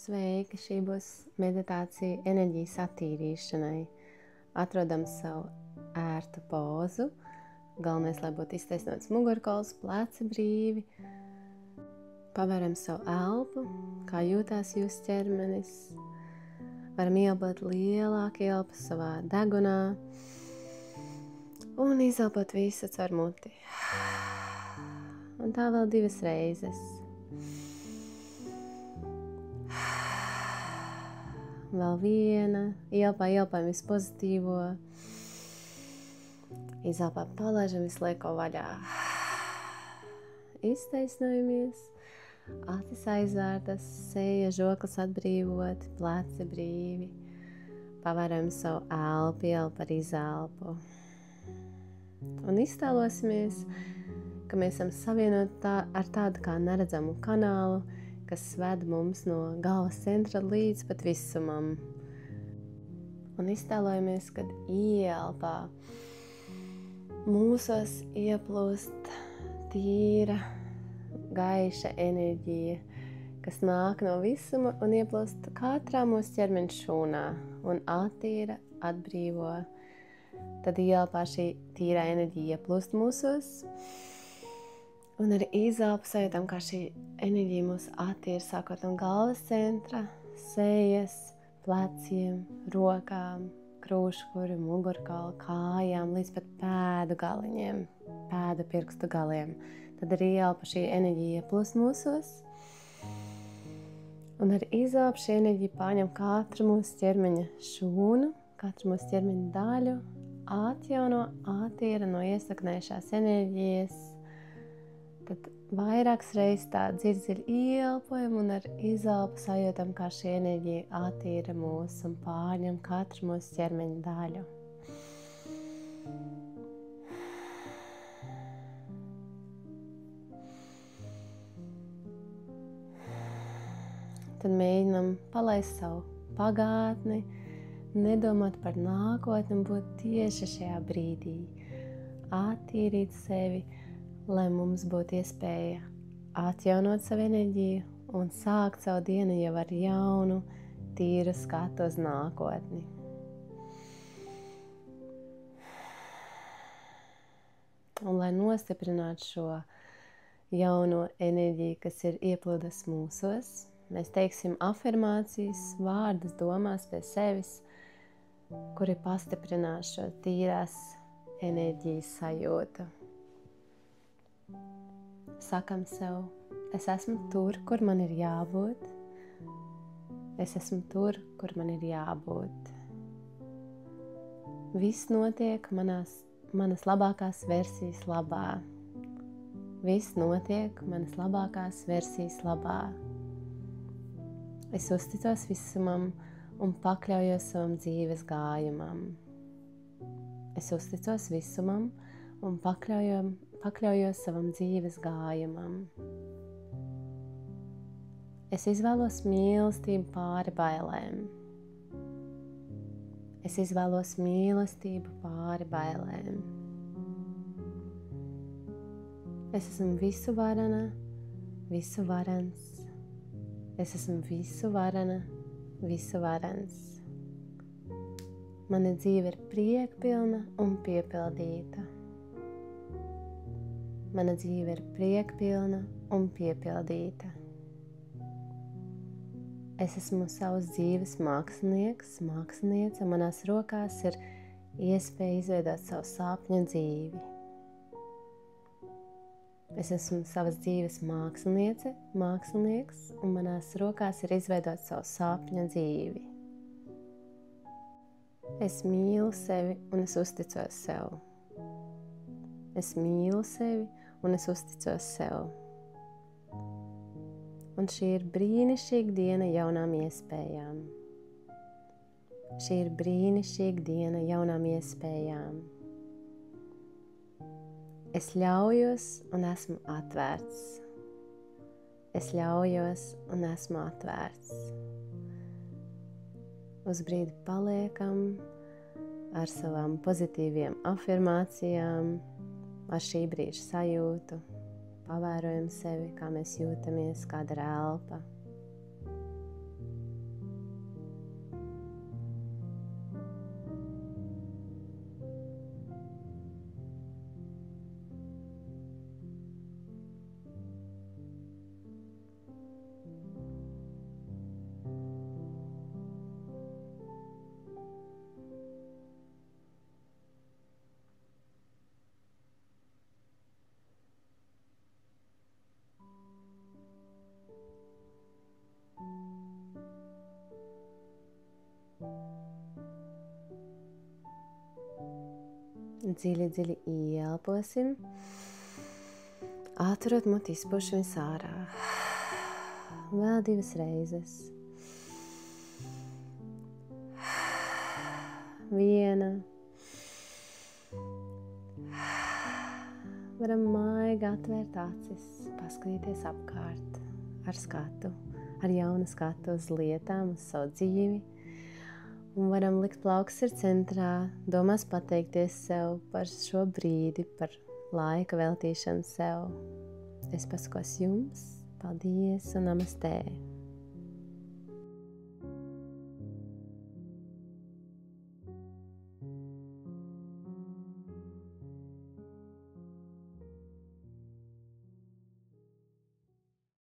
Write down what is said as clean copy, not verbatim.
Sveiki! Šī būs meditācija enerģijas attīrīšanai. Atrodam savu ērtu pozu. Galvenais, lai būtu iztaisnots mugurkauls, pleci brīvi. Paveram savu elpu, kā jūtās jūsu ķermenis. Varam ieelpot lielāku elpu savā degunā un izelpot visu caur muti. Un tā vēl 2 reizes. Vēl viena. Ielpājam visu pozitīvo. Izelpām palaižam visu lieko vaļā. Iztaisnojamies. Acis aizvērtas, seja, žoklis atbrīvot, pleci brīvi. Pavēram savu elpu, ielpu ar izelpu. Un iztēlosimies, ka mēs esam savienoti ar tādu kā neredzamu kanālu, kas ved mums no galvas centra līdz pat visumam. Un iztēlojamies, kad ielpā mūsos ieplūst tīra, gaiša enerģija, kas nāk no visuma un ieplūst katrā mūsu ķermeņa šūnā un attīra, atbrīvo. Tad ielpā šī tīrā enerģija ieplūst mūsos un ar izelpu sajūtam, kā šī enerģija mūs attīra, sākot no galvas centra, sejas, pleciem, rokām, krūškuri, mugurkaulu, kājām, līdz pat pēdu galiņiem, pēdu pirkstu galiem. Tad ar ielpu šī enerģija ieplūst mūsos, un ar izelpu šī enerģija pārņem katru mūsu ķermeņa šūnu, katru mūsu ķermeņa daļu, atjauno, attīra no iesaknējušās enerģijas. Tad vairākas reizes tā dziļi ieelpojam un ar izelpu sajūtam, kā šī enerģija attīra mūs un pārņem katru mūsu ķermeņa daļu. Tad mēģinam palaist savu pagātni, nedomāt par nākotni un būt tieši šajā brīdī. Attīrīt sevi, lai mums būtu iespēja atjaunot savu enerģiju un sākt savu dienu jau ar jaunu, tīru skatu uz nākotni. Un lai nostiprinātu šo jauno enerģiju, kas ir ieplūdusi mūsos, mēs teiksim afirmācijas, vārdus domās pie sevis, kuri pastiprinās šo tīrās enerģijas sajūtu. Sakam sev, es esmu tur, kur man ir jābūt. Es esmu tur, kur man ir jābūt. Viss notiek manas labākās versijas labā. Viss notiek manas labākās versijas labā. Es uzticos visumam un pakļaujos savam dzīves gājumam. Es uzticos visumam un pakļaujos savam dzīves gājumam. Es izvēlos mīlestību pāri bailēm. Es izvēlos mīlestību pāri bailēm. Es esmu visu varana, visu varens. Es esmu visu varana, visu varens. Mana dzīve ir priekpilna un piepildīta. Mana dzīve ir priekpilna un piepildīta. Es esmu savas dzīves mākslinieks, māksliniece, un manās rokās ir iespēja izveidot savu sapņu dzīvi. Es esmu savas dzīves māksliniece, mākslinieks, un manās rokās ir izveidot savu sapņu dzīvi. Es mīlu sevi un es uzticos sev. Es mīlu sevi un es uzticos sev. Un šī ir brīnišķīga diena jaunām iespējām. Šī ir brīnišķīga diena jaunām iespējām. Es ļaujos un esmu atvērts. Es ļaujos un esmu atvērts. Uz brīdi paliekam ar savām pozitīviem afirmācijām, ar šī brīža sajūtu. Pavērojam sevi, kā mēs jūtamies, kāda ir elpa. Dziļi, dziļi ieelposim. Atturot muti, izpušam visu ārā. Vēl 2 reizes. 1. Varam maigi atvērt acis, paskatīties apkārt ar skatu, ar jaunu skatu uz lietām, uz savu dzīvi. Un varam likt plaukstas ir centrā, domās pateikties sev par šo brīdi, par laika veltīšanu sev. Es pasakos jums, paldies un namastē!